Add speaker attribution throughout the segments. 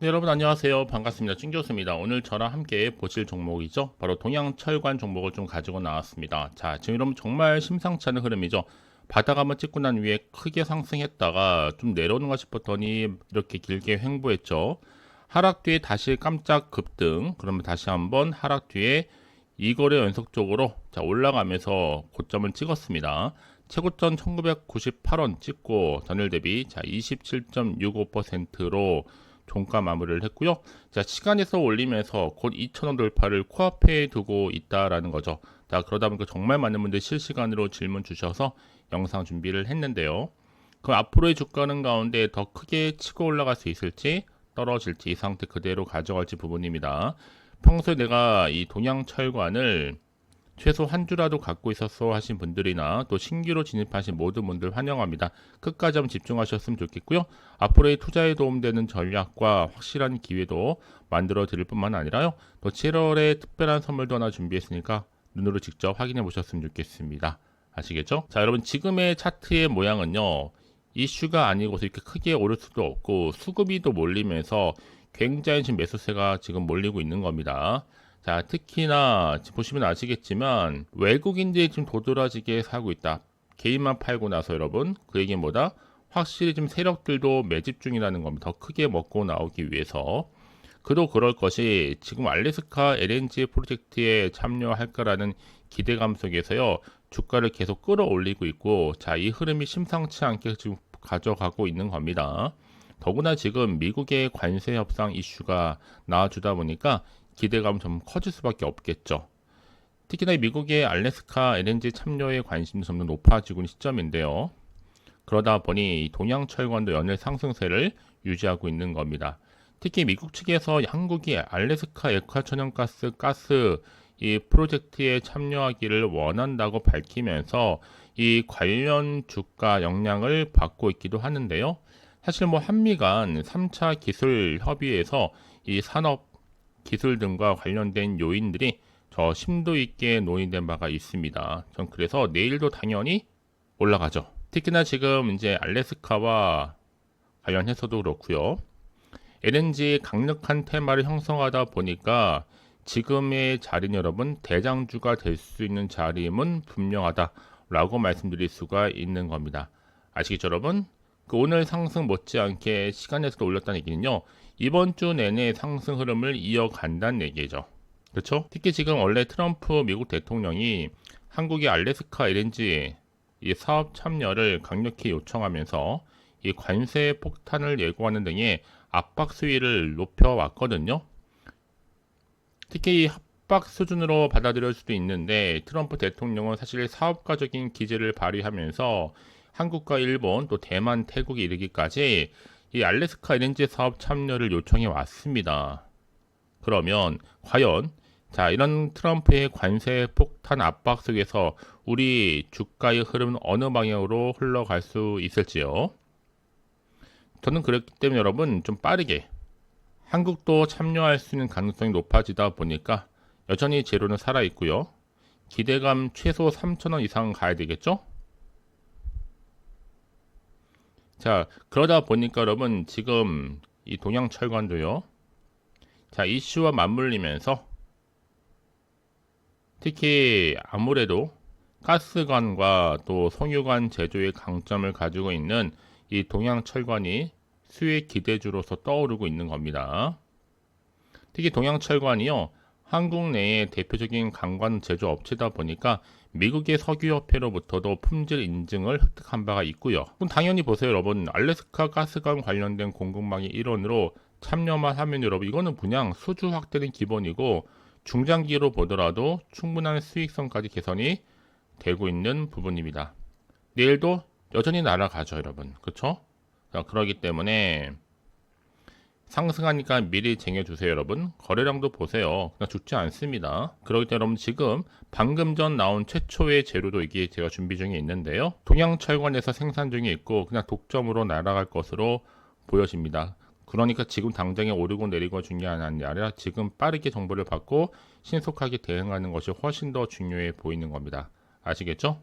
Speaker 1: 네, 여러분 안녕하세요. 반갑습니다. 찐교수입니다. 오늘 저랑 함께 보실 종목이죠. 바로 동양철관 종목을 좀 가지고 나왔습니다. 자, 지금 여러분 정말 심상치 않은 흐름이죠. 바닥 한번 찍고 난 위에 크게 상승했다가 좀 내려오는가 싶었더니 이렇게 길게 횡보했죠. 하락 뒤에 다시 깜짝 급등. 그러면 다시 한번 하락 뒤에 2거래 연속적으로 자, 올라가면서 고점을 찍었습니다. 최고점 1998원 찍고 전일 대비 자, 27.65%로 종가 마무리를 했고요. 자, 시간에서 올리면서 곧 2,000원 돌파를 코앞에 두고 있다라는 거죠. 자, 그러다 보니까 정말 많은 분들이 실시간으로 질문 주셔서 영상 준비를 했는데요. 그럼 앞으로의 주가는 가운데 더 크게 치고 올라갈 수 있을지 떨어질지 이 상태 그대로 가져갈지 부분입니다. 평소에 내가 이 동양철관을 최소 한 주라도 갖고 있었어 하신 분들이나 또 신규로 진입하신 모든 분들 환영합니다. 끝까지 한번 집중하셨으면 좋겠고요. 앞으로의 투자에 도움되는 전략과 확실한 기회도 만들어 드릴 뿐만 아니라요. 또 7월에 특별한 선물도 하나 준비했으니까 눈으로 직접 확인해 보셨으면 좋겠습니다. 아시겠죠? 자, 여러분 지금의 차트의 모양은요. 이슈가 아니고서 이렇게 크게 오를 수도 없고 수급이 또 몰리면서 굉장히 지금 매수세가 지금 몰리고 있는 겁니다. 자, 특히나 보시면 아시겠지만 외국인들이 지금 도드라지게 사고 있다. 개인만 팔고 나서 여러분 그 얘기는 뭐다? 확실히 지금 세력들도 매집 중이라는 겁니다. 더 크게 먹고 나오기 위해서. 그도 그럴 것이 지금 알래스카 LNG 프로젝트에 참여할 거라는 기대감 속에서요. 주가를 계속 끌어올리고 있고 자, 이 흐름이 심상치 않게 지금 가져가고 있는 겁니다. 더구나 지금 미국의 관세 협상 이슈가 나와주다 보니까 기대감 좀 커질 수밖에 없겠죠. 특히나 미국의 알래스카 LNG 참여에 관심이 점점 높아지고 있는 시점인데요. 그러다 보니 동양철관도 연일 상승세를 유지하고 있는 겁니다. 특히 미국 측에서 한국이 알래스카 액화천연가스 이 프로젝트에 참여하기를 원한다고 밝히면서 이 관련 주가 영향을 받고 있기도 하는데요. 사실 뭐 한미 간 3차 기술 협의에서 이 산업 기술 등과 관련된 요인들이 저 심도 있게 논의된 바가 있습니다. 전 그래서 내일도 당연히 올라가죠. 특히나 지금 이제 알래스카와 관련해서도 그렇고요. LNG 강력한 테마를 형성하다 보니까 지금의 자리는 여러분 대장주가 될 수 있는 자리임은 분명하다라고 말씀드릴 수가 있는 겁니다. 아시겠죠, 여러분? 그 오늘 상승 못지않게 시간에서도 올렸다는 얘기는요. 이번 주 내내 상승 흐름을 이어간다는 얘기죠. 그렇죠? 특히 지금 원래 트럼프 미국 대통령이 한국의 알래스카 LNG 이 사업 참여를 강력히 요청하면서 이 관세 폭탄을 예고하는 등의 압박 수위를 높여왔거든요. 특히 이 협박 수준으로 받아들일 수도 있는데 트럼프 대통령은 사실 사업가적인 기제를 발휘하면서 한국과 일본 또 대만, 태국에 이르기까지 이 알래스카 LNG 사업 참여를 요청해 왔습니다. 그러면 과연 자 이런 트럼프의 관세 폭탄 압박 속에서 우리 주가의 흐름은 어느 방향으로 흘러갈 수 있을지요? 저는 그렇기 때문에 여러분 좀 빠르게 한국도 참여할 수 있는 가능성이 높아지다 보니까 여전히 재료는 살아있고요. 기대감 최소 3,000원 이상 가야 되겠죠? 자, 그러다 보니까 여러분 지금 이 동양철관도요. 자, 이슈와 맞물리면서 특히 아무래도 가스관과 또 송유관 제조의 강점을 가지고 있는 이 동양철관이 수혜 기대주로서 떠오르고 있는 겁니다. 특히 동양철관이요. 한국 내의 대표적인 강관 제조 업체다 보니까 미국의 석유협회로부터도 품질 인증을 획득한 바가 있고요. 그럼 당연히 보세요 여러분. 알래스카 가스관 관련된 공급망의 일원으로 참여만 하면 여러분 이거는 그냥 수주 확대는 기본이고 중장기로 보더라도 충분한 수익성까지 개선이 되고 있는 부분입니다. 내일도 여전히 날아가죠 여러분. 그렇죠? 그러기 때문에 상승하니까 미리 쟁여주세요 여러분. 거래량도 보세요. 그냥 죽지 않습니다. 그렇기 때문에 여러분 지금 방금 전 나온 최초의 재료도 이게 제가 준비 중에 있는데요. 동양철관에서 생산 중에 있고 그냥 독점으로 날아갈 것으로 보여집니다. 그러니까 지금 당장에 오르고 내리고 중요한 게 아니라 지금 빠르게 정보를 받고 신속하게 대응하는 것이 훨씬 더 중요해 보이는 겁니다. 아시겠죠?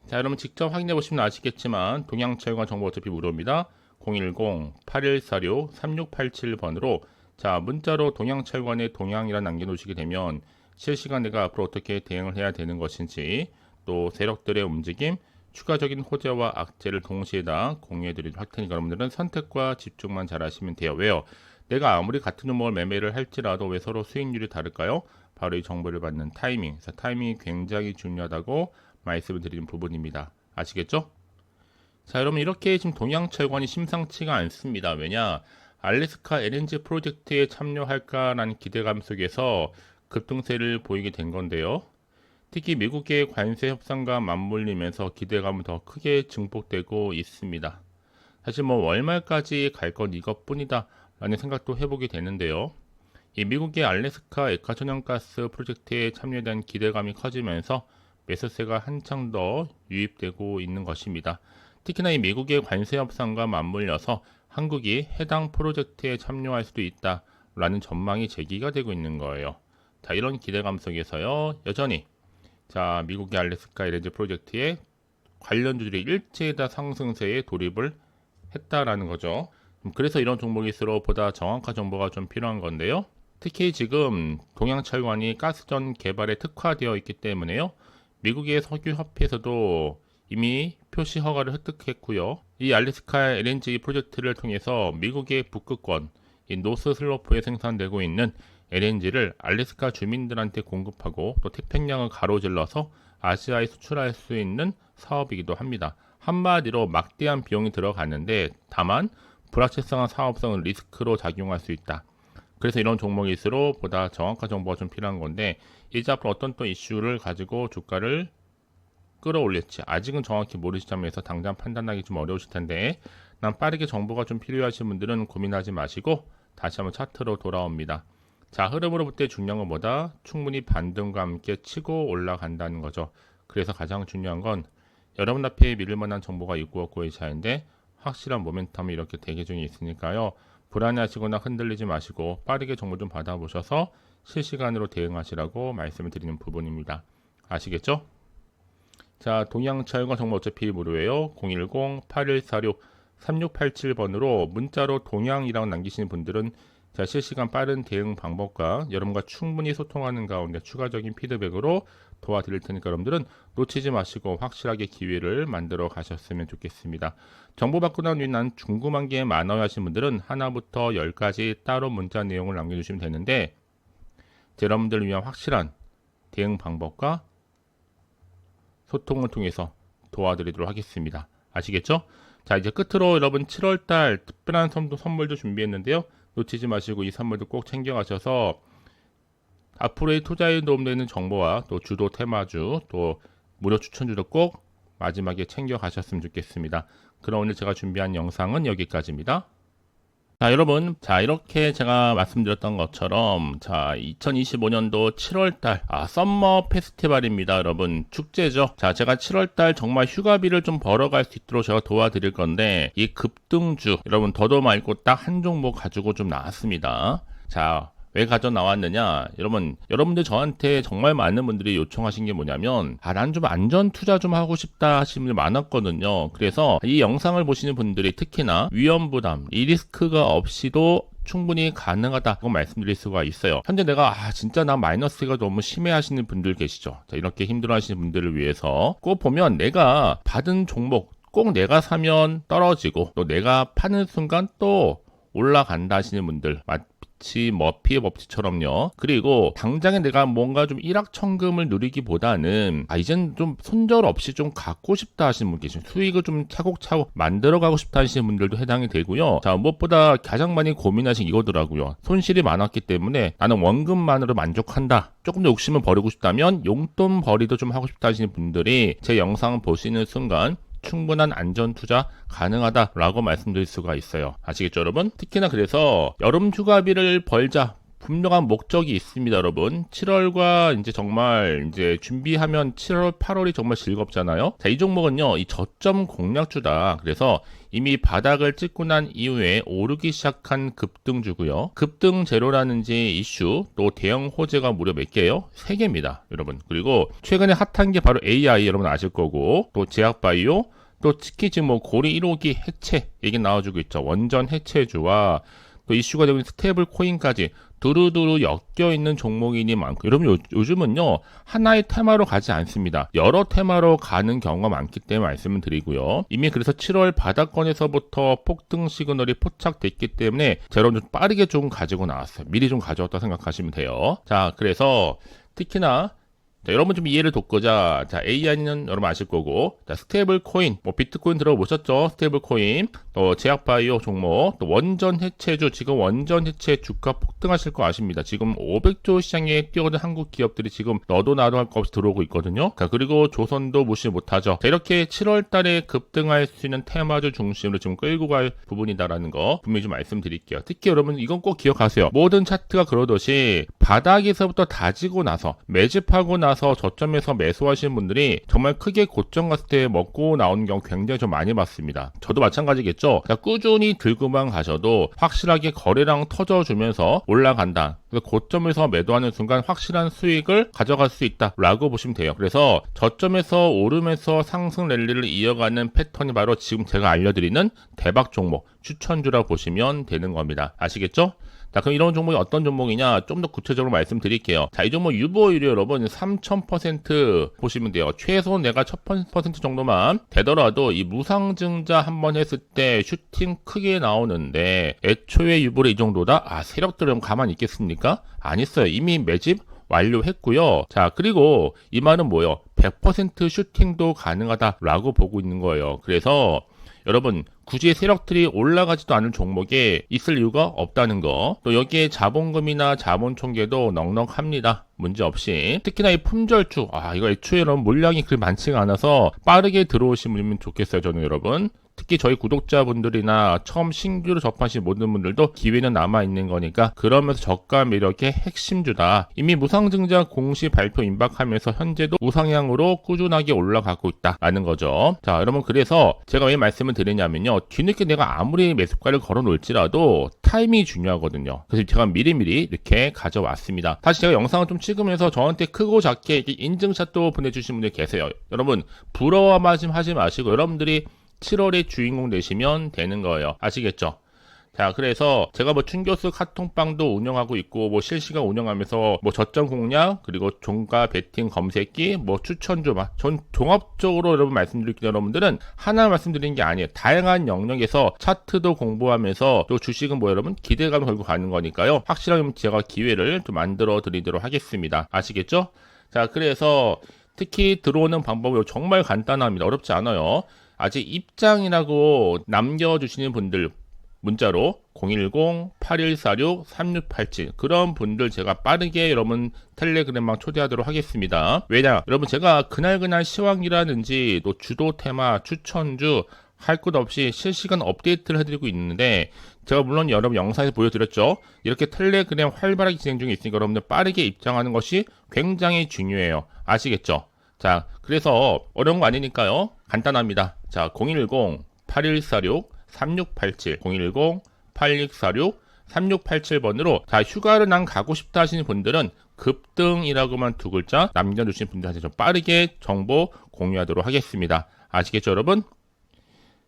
Speaker 1: 자, 여러분 직접 확인해 보시면 아시겠지만 동양철관 정보 어차피 무료입니다. 010-8146-3687번으로 자, 문자로 동양철관의 동향이라 남겨놓으시게 되면 실시간 내가 앞으로 어떻게 대응을 해야 되는 것인지, 또 세력들의 움직임, 추가적인 호재와 악재를 동시에 다 공유해 드리도록 할 테니까 여러분들은 선택과 집중만 잘 하시면 돼요. 왜요? 내가 아무리 같은 종목을 매매를 할지라도 왜 서로 수익률이 다를까요? 바로 이 정보를 받는 타이밍. 그래서 타이밍이 굉장히 중요하다고 말씀을 드리는 부분입니다. 아시겠죠? 자, 여러분 이렇게 지금 동양철관이 심상치가 않습니다. 왜냐? 알래스카 LNG 프로젝트에 참여할까라는 기대감 속에서 급등세를 보이게 된 건데요. 특히 미국의 관세 협상과 맞물리면서 기대감은 더 크게 증폭되고 있습니다. 사실 뭐 월말까지 갈 건 이것뿐이다 라는 생각도 해보게 되는데요. 이 미국의 알래스카 액화천연가스 프로젝트에 참여에 대한 기대감이 커지면서 매수세가 한창 더 유입되고 있는 것입니다. 특히나 이 미국의 관세 협상과 맞물려서 한국이 해당 프로젝트에 참여할 수도 있다 라는 전망이 제기가 되고 있는 거예요. 자, 이런 기대감 속에서요, 여전히 자, 미국의 알래스카 LNG 프로젝트에 관련주들이 일제히 다 상승세에 돌입을 했다라는 거죠. 그래서 이런 종목일수록 보다 정확한 정보가 좀 필요한 건데요. 특히 지금 동양철관이 가스전 개발에 특화되어 있기 때문에요. 미국의 석유협회에서도 이미 표시 허가를 획득했고요. 이 알래스카 LNG 프로젝트를 통해서 미국의 북극권, 이 노스 슬로프에 생산되고 있는 LNG를 알래스카 주민들한테 공급하고 또 태평양을 가로질러서 아시아에 수출할 수 있는 사업이기도 합니다. 한마디로 막대한 비용이 들어가는데 다만 불확실성한 사업성은 리스크로 작용할 수 있다. 그래서 이런 종목일수록 보다 정확한 정보가 좀 필요한 건데 이제 앞으로 어떤 또 이슈를 가지고 주가를 끌어올릴지 아직은 정확히 모르시자면서 당장 판단하기 좀 어려우실 텐데 난 빠르게 정보가 좀 필요하신 분들은 고민하지 마시고 다시 한번 차트로 돌아옵니다. 자, 흐름으로 볼 때 중요한 건 뭐다? 충분히 반등과 함께 치고 올라간다는 거죠. 그래서 가장 중요한 건 여러분 앞에 믿을 만한 정보가 있고 없고의 차이인데 확실한 모멘텀이 이렇게 대기 중에 있으니까요. 불안해하시거나 흔들리지 마시고 빠르게 정보 좀 받아보셔서 실시간으로 대응하시라고 말씀을 드리는 부분입니다. 아시겠죠? 자, 동양철관 정보 어차피 무료예요. 010-8146-3687번으로 문자로 동양이라고 남기시는 분들은 자, 실시간 빠른 대응 방법과 여러분과 충분히 소통하는 가운데 추가적인 피드백으로 도와드릴 테니까 여러분들은 놓치지 마시고 확실하게 기회를 만들어 가셨으면 좋겠습니다. 정보 받고 난 뒤에 난 궁금한 게 많아요 하신 분들은 하나부터 10까지 따로 문자 내용을 남겨주시면 되는데 여러분들을 위한 확실한 대응 방법과 소통을 통해서 도와드리도록 하겠습니다. 아시겠죠? 자, 이제 끝으로 여러분 7월달 특별한 선물도 준비했는데요. 놓치지 마시고 이 선물도 꼭 챙겨가셔서 앞으로의 투자에 도움되는 정보와 또 주도 테마주 또 무료 추천주도 꼭 마지막에 챙겨가셨으면 좋겠습니다. 그럼 오늘 제가 준비한 영상은 여기까지입니다. 자, 여러분, 자, 이렇게 제가 말씀드렸던 것처럼 자, 2025년도 7월달 썸머 페스티벌입니다. 여러분, 축제죠. 자, 제가 7월달 정말 휴가비를 좀 벌어갈 수 있도록 제가 도와드릴 건데 이 급등주 여러분 더도 말고 딱 한 종목 가지고 좀 나왔습니다. 자, 왜 가져 나왔느냐? 여러분들 저한테 정말 많은 분들이 요청하신 게 뭐냐면 난 좀 안전 투자 좀 하고 싶다 하시는 분들 많았거든요. 그래서 이 영상을 보시는 분들이 특히나 위험 부담, 이 리스크가 없이도 충분히 가능하다고 말씀드릴 수가 있어요. 현재 내가 진짜 나 마이너스가 너무 심해 하시는 분들 계시죠. 자, 이렇게 힘들어 하시는 분들을 위해서 꼭 보면 내가 받은 종목 꼭 내가 사면 떨어지고 또 내가 파는 순간 또 올라간다 하시는 분들 머피의 법칙처럼요. 그리고 당장에 내가 뭔가 좀 일확천금을 누리기보다는 이젠 좀 손절 없이 좀 갖고 싶다 하시는 분 계시죠. 수익을 좀 차곡차곡 만들어가고 싶다 하시는 분들도 해당이 되고요. 자, 무엇보다 가장 많이 고민하신 이거더라고요. 손실이 많았기 때문에 나는 원금만으로 만족한다. 조금 더 욕심을 버리고 싶다면 용돈 벌이도 좀 하고 싶다 하시는 분들이 제 영상을 보시는 순간 충분한 안전 투자 가능하다라고 말씀드릴 수가 있어요. 아시겠죠, 여러분? 특히나 그래서 여름 휴가비를 벌자 분명한 목적이 있습니다, 여러분. 7월과 이제 정말 이제 준비하면 7월, 8월이 정말 즐겁잖아요. 자, 이 종목은요, 이 저점 공략주다. 그래서 이미 바닥을 찍고 난 이후에 오르기 시작한 급등주고요. 급등 제로라는지 이슈, 또 대형 호재가 무려 몇 개예요? 3개입니다, 여러분. 그리고 최근에 핫한 게 바로 AI, 여러분 아실 거고, 또 제약바이오, 또 특히 지금 뭐 고리 1호기 해체 얘기 나와주고 있죠. 원전 해체주와 또 이슈가 되고 있는 스테이블 코인까지 두루두루 엮여있는 종목이니 많고, 여러분 요즘은요 하나의 테마로 가지 않습니다. 여러 테마로 가는 경우가 많기 때문에 말씀을 드리고요. 이미 그래서 7월 바닥권에서부터 폭등 시그널이 포착됐기 때문에 제가 좀 빠르게 좀 가지고 나왔어요. 미리 좀 가져왔다 생각하시면 돼요. 자, 그래서 특히나 자, 여러분 좀 이해를 돕고자, 자, AI는 여러분 아실 거고, 자, 스테이블 코인, 뭐 비트코인 들어보셨죠? 스테이블 코인, 또 제약바이오 종목, 또 원전 해체주, 지금 원전 해체 주가 폭등하실 거 아십니다. 지금 500조 시장에 뛰어든 한국 기업들이 지금 너도 나도 할 거 없이 들어오고 있거든요. 자, 그리고 조선도 무시 못하죠. 자, 이렇게 7월 달에 급등할 수 있는 테마주 중심으로 지금 끌고 갈 부분이다라는 거 분명히 좀 말씀드릴게요. 특히 여러분 이건 꼭 기억하세요. 모든 차트가 그러듯이 바닥에서부터 다지고 나서 매집하고 나서 저점에서 매수하시는 분들이 정말 크게 고점 갔을 때 먹고 나오는 경우 굉장히 좀 많이 봤습니다. 저도 마찬가지겠죠. 자, 꾸준히 들고만 가셔도 확실하게 거래량 터져주면서 올라간다. 그래서 고점에서 매도하는 순간 확실한 수익을 가져갈 수 있다라고 보시면 돼요. 그래서 저점에서 오르면서 상승 랠리를 이어가는 패턴이 바로 지금 제가 알려드리는 대박 종목 추천주라고 보시면 되는 겁니다. 아시겠죠? 자, 그럼 이런 종목이 어떤 종목이냐 좀 더 구체적으로 말씀드릴게요. 자, 이 종목 유보율이 여러분 3000% 보시면 돼요. 최소 내가 1000% 정도만 되더라도 이 무상증자 한번 했을 때 슈팅 크게 나오는데 애초에 유보율이 이 정도다? 아, 세력들은 가만히 있겠습니까? 안 있어요. 이미 매집 완료했고요. 자, 그리고 이 말은 뭐예요? 100% 슈팅도 가능하다라고 보고 있는 거예요. 그래서 여러분 굳이 세력들이 올라가지도 않을 종목에 있을 이유가 없다는 거. 또 여기에 자본금이나 자본총계도 넉넉합니다. 문제없이. 특히나 이 품절주, 이거 애초에 여러분 물량이 그리 많지가 않아서 빠르게 들어오시면 좋겠어요, 저는 여러분. 특히 저희 구독자분들이나 처음 신규로 접하신 모든 분들도 기회는 남아있는 거니까 그러면서 저가 매력의 핵심주다. 이미 무상증자 공시 발표 임박하면서 현재도 우상향으로 꾸준하게 올라가고 있다라는 거죠. 자, 여러분 그래서 제가 왜 말씀을 드리냐면요. 뒤늦게 내가 아무리 매수가를 걸어 놓을지라도 타이밍이 중요하거든요. 그래서 제가 미리미리 이렇게 가져왔습니다. 다시 제가 영상을 좀 찍으면서 저한테 크고 작게 인증샷도 보내주신 분들 계세요. 여러분 부러워하지 마시고 여러분들이 7월에 주인공 되시면 되는 거예요. 아시겠죠? 자, 그래서 제가 뭐 춘교수 카톡방도 운영하고 있고 뭐 실시간 운영하면서 뭐 저점 공략 그리고 종가 베팅 검색기 뭐 추천주 전 종합적으로 여러분 말씀드릴게요. 여러분들은 하나 말씀드리는 게 아니에요. 다양한 영역에서 차트도 공부하면서 또 주식은 뭐 여러분 기대감을 걸고 가는 거니까요. 확실하게 제가 기회를 좀 만들어 드리도록 하겠습니다. 아시겠죠? 자, 그래서 특히 들어오는 방법이 정말 간단합니다. 어렵지 않아요. 아직 입장이라고 남겨주시는 분들 문자로 010-8146-3687 그런 분들 제가 빠르게 여러분 텔레그램방 초대하도록 하겠습니다. 왜냐? 여러분 제가 그날 시황이라든지 또 주도 테마 추천주 할 것 없이 실시간 업데이트를 해드리고 있는데 제가 물론 여러분 영상에서 보여드렸죠. 이렇게 텔레그램 활발하게 진행 중에 있으니까 여러분들 빠르게 입장하는 것이 굉장히 중요해요. 아시겠죠? 자, 그래서 어려운 거 아니니까요. 간단합니다. 자, 010-8146-3687 010-8646-3687번으로 자, 휴가를 난 가고 싶다 하시는 분들은 급등이라고만 두 글자 남겨주신 분들한테 좀 빠르게 정보 공유하도록 하겠습니다. 아시겠죠, 여러분?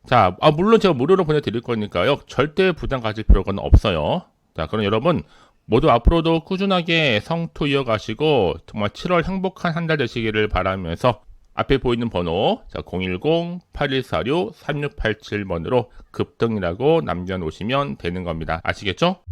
Speaker 1: 자, 물론 제가 무료로 보내드릴 거니까요. 절대 부담 가질 필요가 없어요. 자, 그럼 여러분 모두 앞으로도 꾸준하게 성투 이어가시고 정말 7월 행복한 한 달 되시기를 바라면서 앞에 보이는 번호 010-8146-3687번으로 급등이라고 남겨놓으시면 되는 겁니다. 아시겠죠?